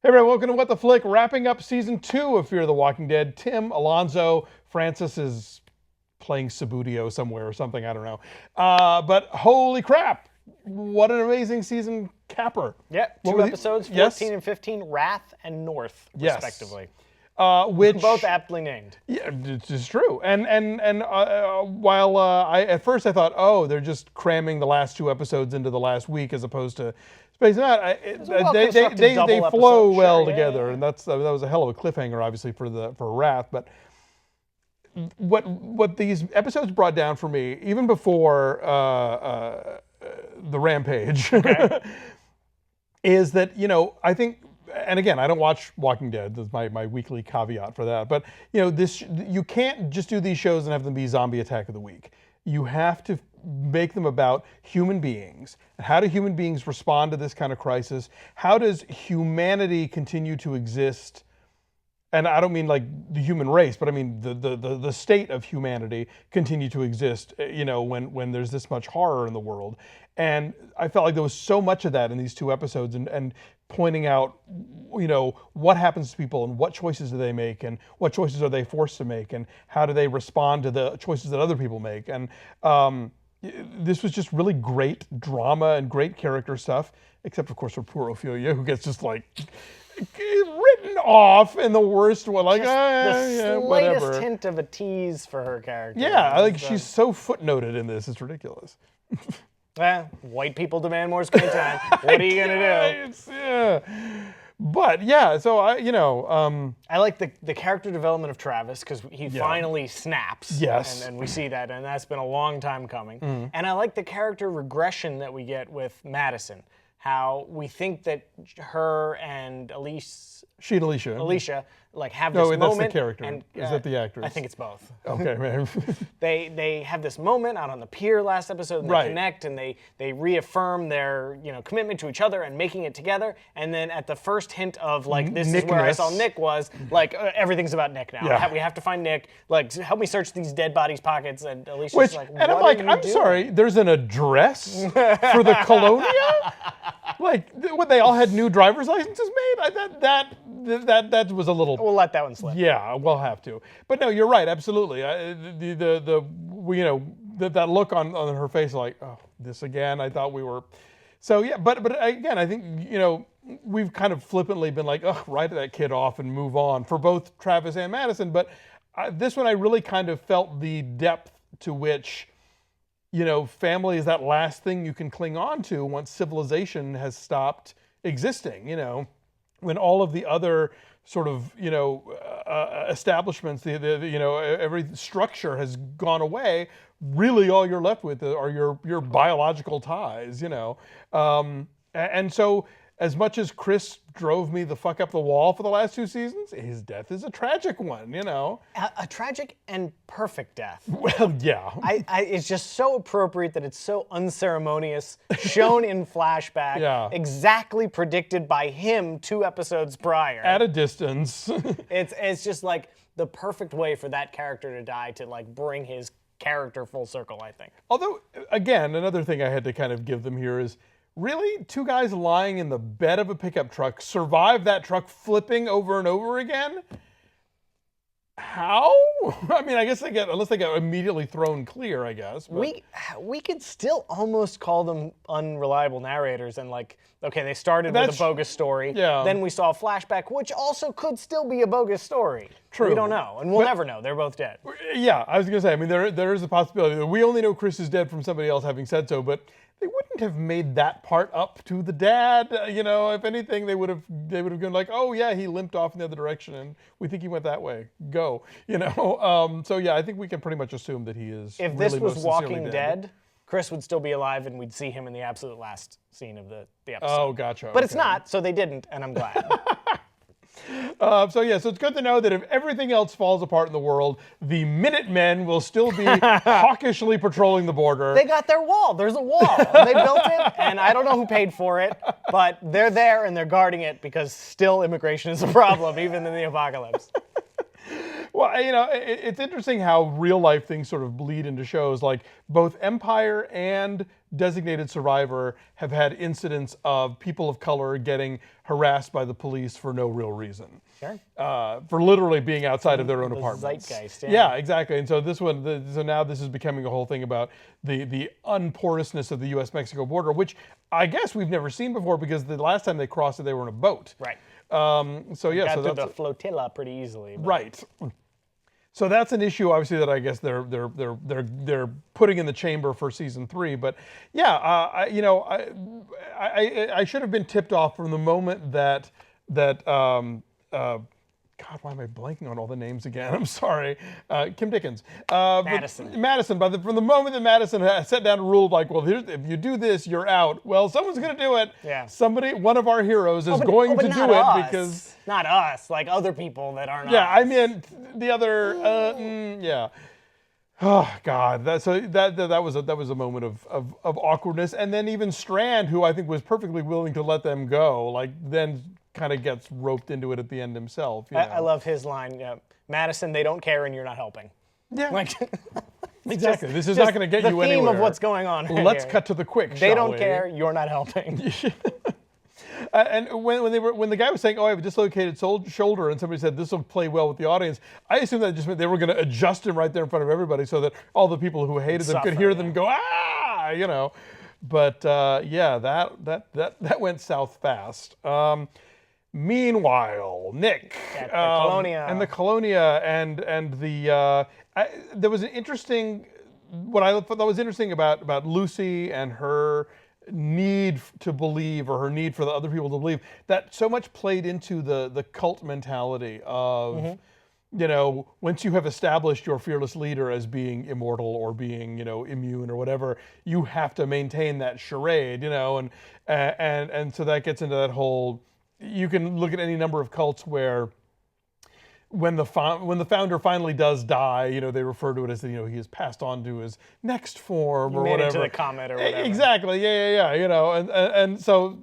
Hey everyone, welcome to What the Flick, wrapping up season 2 of Fear the Walking Dead. Tim, Alonso, Francis is playing Subbuteo somewhere or something, I don't know. But holy crap, what an amazing season capper. Yeah, two episodes, 14 and 15, Wrath and North, respectively. Which both aptly named. Yeah, it's true. And while at first I thought, oh, they're just cramming the last 2 episodes into the last week as opposed to spacing out. They flow well together, and that was a hell of a cliffhanger, obviously for Wrath. But what these episodes brought down for me, even before the Rampage, is that I think. And again, I don't watch Walking Dead. That's my weekly caveat for that. But you can't just do these shows and have them be zombie attack of the week. You have to make them about human beings. How do human beings respond to this kind of crisis? How does humanity continue to exist? And I don't mean like the human race, but I mean the state of humanity continue to exist, when there's this much horror in the world. And I felt like there was so much of that in these 2 episodes, and pointing out, what happens to people and what choices do they make and what choices are they forced to make and how do they respond to the choices that other people make. And this was just really great drama and great character stuff, except of course for poor Ophelia, who gets just like written off in the worst way, like the whatever. Slightest hint of a tease for her character. Yeah, I think she's so footnoted in this. It's ridiculous. White people demand more screen time. What are you gonna do? But yeah, so I like the character development of Travis, because he finally snaps. Yes, and we see that, and that's been a long time coming. And I like the character regression that we get with Madison. How we think that her and Alicia like have this moment. No, that's the character. And, is that the actress? I think it's both. Okay, man. They have this moment out on the pier last episode, and they connect, and they reaffirm their commitment to each other and making it together. And then at the first hint of like this is where I saw Nick was, like everything's about Nick now. Yeah. We have to find Nick. Like help me search these dead bodies' pockets. And Alicia's like, and I'm like, I'm sorry. There's an address for the Colonia. Like, what, they all had new driver's licenses made? That was a little. We'll let that one slip. Yeah, we'll have to. But no, you're right, absolutely. That look on her face, like, oh, this again. I thought we were. So yeah, but again, I think we've kind of flippantly been like, oh, write that kid off and move on for both Travis and Madison. But this one, I really kind of felt the depth to which. Family is that last thing you can cling on to once civilization has stopped existing, when all of the other sort of, establishments, every structure has gone away, really all you're left with are your biological ties, and so as much as Chris drove me the fuck up the wall for the last 2 seasons, his death is a tragic one, A tragic and perfect death. Well, yeah. It's just so appropriate that it's so unceremonious, shown in flashback, exactly predicted by him 2 episodes prior. At a distance. It's just like the perfect way for that character to die, to like bring his character full circle, I think. Although, again, another thing I had to kind of give them here is, really, 2 guys lying in the bed of a pickup truck survive that truck flipping over and over again? How? I mean, I guess unless they get immediately thrown clear, I guess. But. We could still almost call them unreliable narrators, and like, okay, they started with a bogus story. Yeah. Then we saw a flashback, which also could still be a bogus story. True. We don't know, and we'll never know. They're both dead. Yeah, I was going to say, I mean, there is a possibility that we only know Chris is dead from somebody else having said so, but they wouldn't have made that part up to the dad. If anything, they would have gone like, oh yeah, he limped off in the other direction, and we think he went that way. Go. So yeah, I think we can pretty much assume that he is. If really this was Walking Dead, Chris would still be alive, and we'd see him in the absolute last scene of the episode. Oh, gotcha. But it's not, so they didn't, and I'm glad. So it's good to know that if everything else falls apart in the world, the Minutemen will still be hawkishly patrolling the border. They got their wall. There's a wall. They built it, and I don't know who paid for it, but they're there and they're guarding it because still immigration is a problem, even in the apocalypse. Well, it's interesting how real life things sort of bleed into shows. Like both Empire and Designated Survivor have had incidents of people of color getting harassed by the police for no real reason. Sure. For literally being outside of their own apartments. Zeitgeist, yeah, exactly. And so this one, so now this is becoming a whole thing about the unporousness of the U.S.-Mexico border, which I guess we've never seen before because the last time they crossed it, they were in a boat. Right. So yeah, Got so through that's the flotilla pretty easily. But. right. So that's an issue, obviously, that I guess they're putting in the chamber for season 3. But yeah, I should have been tipped off from the moment that God, why am I blanking on all the names again? I'm sorry. Kim Dickens. Madison. Madison. From the moment that Madison sat down and ruled, like, well, if you do this, you're out. Well, someone's going to do it. Yeah. One of our heroes is going to do it because... Not us, like other people that aren't Yeah, us. I mean, the other... yeah. Oh, God. That was a moment of awkwardness. And then even Strand, who I think was perfectly willing to let them go, like, then... kind of gets roped into it at the end himself. I love his line, Madison, they don't care and you're not helping. Yeah. Like, exactly. This is not going to get you anywhere. The theme of what's going on Let's here. cut to the quick, They don't care, you're not helping. And when the guy was saying, "Oh, I have a dislocated shoulder," and somebody said this will play well with the audience, I assumed that just meant they were going to adjust him right there in front of everybody, so that all the people who hated them could hear them go, "Ah!" But yeah, that went south fast. Meanwhile, Nick At the Colonia. and the Colonia and the there was an interesting what I thought was interesting about Lucy and her need to believe, or her need for the other people to believe, that so much played into the cult mentality of once you have established your fearless leader as being immortal or being immune or whatever, you have to maintain that charade, and so that gets into that whole. You can look at any number of cults where when the founder finally does die, they refer to it as he has passed on to his next form or made whatever. It to the comet or whatever. Exactly. Yeah. And so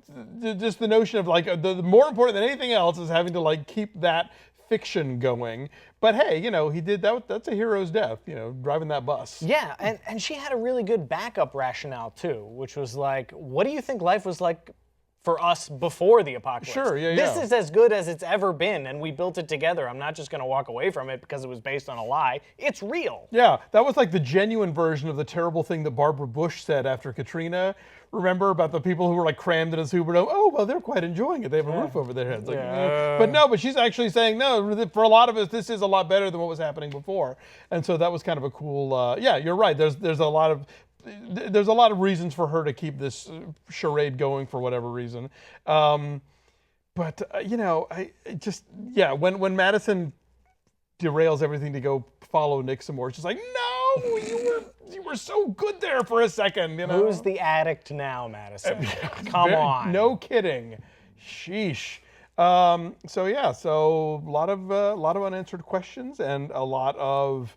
just the notion of like the more important than anything else is having to like keep that fiction going. But hey, he did that. That's a hero's death. Driving that bus. Yeah, and she had a really good backup rationale too, which was like, what do you think life was like for us before the apocalypse? Sure, yeah. This is as good as it's ever been, and we built it together. I'm not just going to walk away from it because it was based on a lie. It's real. Yeah, that was like the genuine version of the terrible thing that Barbara Bush said after Katrina. Remember about the people who were like crammed in a Superdome? Oh, well, they're quite enjoying it. They have a roof over their heads. Like, but she's actually saying, no, for a lot of us, this is a lot better than what was happening before. And so that was kind of a cool, yeah, you're right. There's a lot of reasons for her to keep this charade going for whatever reason. But when Madison derails everything to go follow Nick some more, it's just like, no, you were so good there for a second. Who's the addict now, Madison? Come on. No kidding. Sheesh. So a lot of unanswered questions and a lot of.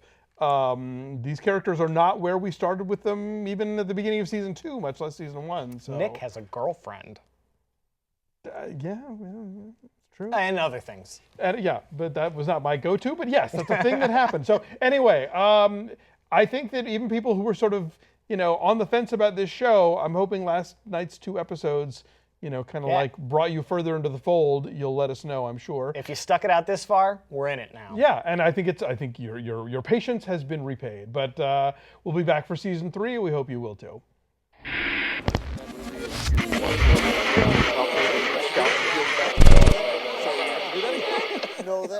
These characters are not where we started with them even at the beginning of season 2, much less season 1. So. Nick has a girlfriend. Yeah, it's true. And other things. Yeah, but that was not my go-to, but yes, that's a thing that happened. So anyway, I think that even people who were sort of, on the fence about this show, I'm hoping last night's 2 episodes kind of like brought you further into the fold. You'll let us know, I'm sure. If you stuck it out this far, we're in it now. Yeah, and I think your patience has been repaid. But we'll be back for season 3. We hope you will too.